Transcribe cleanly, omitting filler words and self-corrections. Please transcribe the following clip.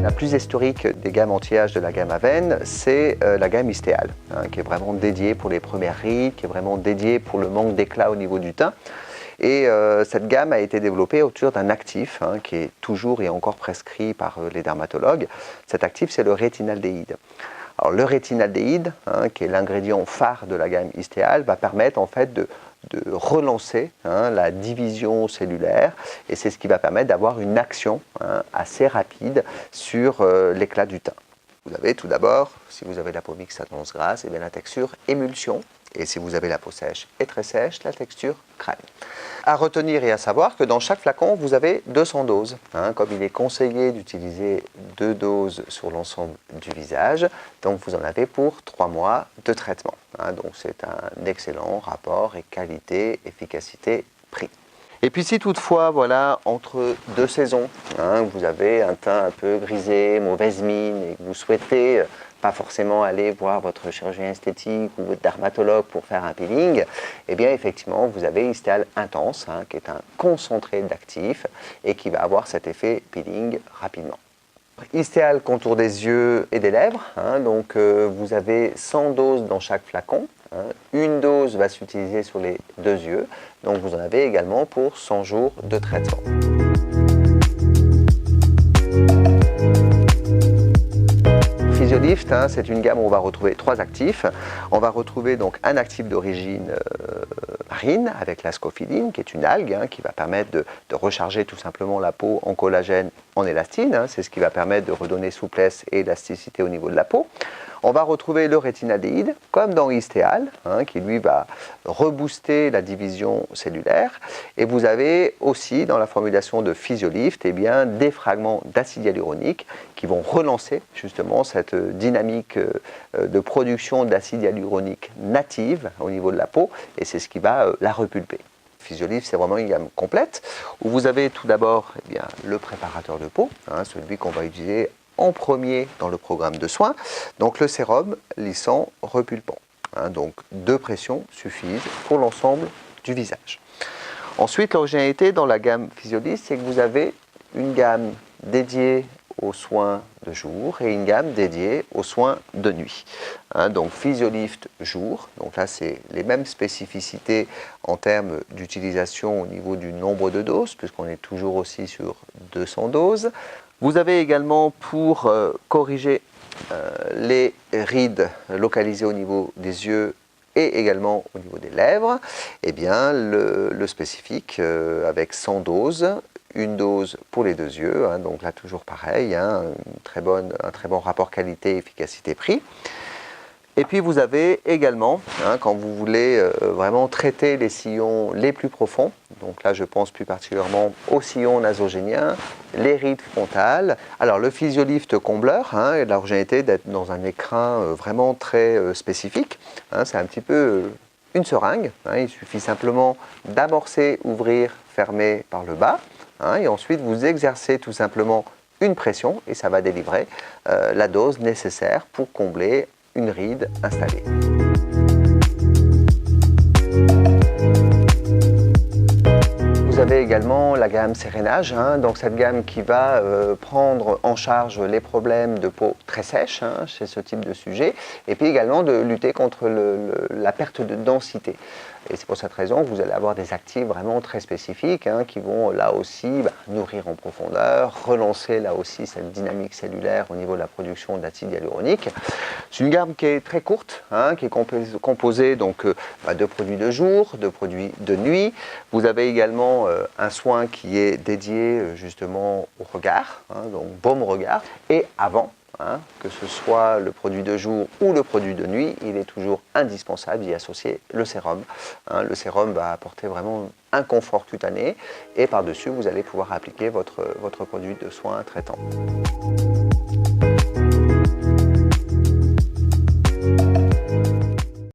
La plus historique des gammes anti-âge de la gamme Aven, c'est la gamme Istéal, qui est vraiment dédiée pour les premières rides, qui est vraiment dédiée pour le manque d'éclat au niveau du teint. Et cette gamme a été développée autour d'un actif qui est toujours et encore prescrit par les dermatologues. Cet actif, c'est le rétinaldéhyde. Alors, le rétinaldéhyde, qui est l'ingrédient phare de la gamme Istéal, va permettre en fait de relancer la division cellulaire, et c'est ce qui va permettre d'avoir une action assez rapide sur l'éclat du teint. Vous avez tout d'abord, si vous avez la peau mixte à tendance grasse, la texture émulsion, et si vous avez la peau sèche et très sèche, la texture crème. À retenir et à savoir que dans chaque flacon, vous avez 200 doses. Comme il est conseillé d'utiliser 2 doses sur l'ensemble du visage, donc vous en avez pour 3 mois de traitement. Donc c'est un excellent rapport et qualité, efficacité, prix. Et puis si toutefois, voilà, entre 2 saisons, vous avez un teint un peu grisé, mauvaise mine, et que vous souhaitez pas forcément aller voir votre chirurgien esthétique ou votre dermatologue pour faire un peeling, eh bien effectivement vous avez Istéal Intense, qui est un concentré d'actifs et qui va avoir cet effet peeling rapidement. Istéal contour des yeux et des lèvres, donc vous avez 100 doses dans chaque flacon. Une dose va s'utiliser sur les 2 yeux, donc vous en avez également pour 100 jours de traitement. Physiolift, c'est une gamme où on va retrouver 3 actifs. On va retrouver donc un actif d'origine marine avec la scophiline, qui est une algue qui va permettre de recharger tout simplement la peau en collagène, en élastine. C'est ce qui va permettre de redonner souplesse et élasticité au niveau de la peau. On va retrouver le rétinaldéhyde, comme dans Istéal, qui lui va rebooster la division cellulaire. Et vous avez aussi dans la formulation de Physiolift des fragments d'acide hyaluronique qui vont relancer justement cette dynamique de production d'acide hyaluronique native au niveau de la peau, et c'est ce qui va la repulper. Physiolift, c'est vraiment une gamme complète où vous avez tout d'abord le préparateur de peau, celui qu'on va utiliser en premier dans le programme de soins, donc le sérum lissant repulpant. Donc 2 pressions suffisent pour l'ensemble du visage. Ensuite, l'originalité dans la gamme Physiolift, c'est que vous avez une gamme dédiée aux soins de jour et une gamme dédiée aux soins de nuit. Donc Physiolift jour, donc là c'est les mêmes spécificités en termes d'utilisation au niveau du nombre de doses, puisqu'on est toujours aussi sur 200 doses. Vous avez également pour corriger les rides localisées au niveau des yeux et également au niveau des lèvres, le spécifique avec 100 doses, une dose pour les 2 yeux, donc là toujours pareil, un très bon rapport qualité-efficacité-prix. Et puis vous avez également, quand vous voulez vraiment traiter les sillons les plus profonds, donc là je pense plus particulièrement aux sillons nasogéniens, les rides frontales. Alors le Physiolift combleur, l'originalité d'être dans un écrin vraiment très spécifique, c'est un petit peu une seringue, il suffit simplement d'amorcer, ouvrir, fermer par le bas, et ensuite vous exercez tout simplement une pression et ça va délivrer la dose nécessaire pour combler une ride installée. Vous avez également la gamme Sérénage, donc cette gamme qui va prendre en charge les problèmes de peau très sèche chez ce type de sujet, et puis également de lutter contre la perte de densité. Et c'est pour cette raison que vous allez avoir des actifs vraiment très spécifiques qui vont là aussi nourrir en profondeur, relancer là aussi cette dynamique cellulaire au niveau de la production d'acide hyaluronique. C'est une gamme qui est très courte, qui est composée donc, de produits de jour, de produits de nuit. Vous avez également un soin qui est dédié justement au regard, donc baume regard, et avant. Que ce soit le produit de jour ou le produit de nuit, il est toujours indispensable d'y associer le sérum. Le sérum va apporter vraiment un confort cutané et par-dessus, vous allez pouvoir appliquer votre produit de soin traitant.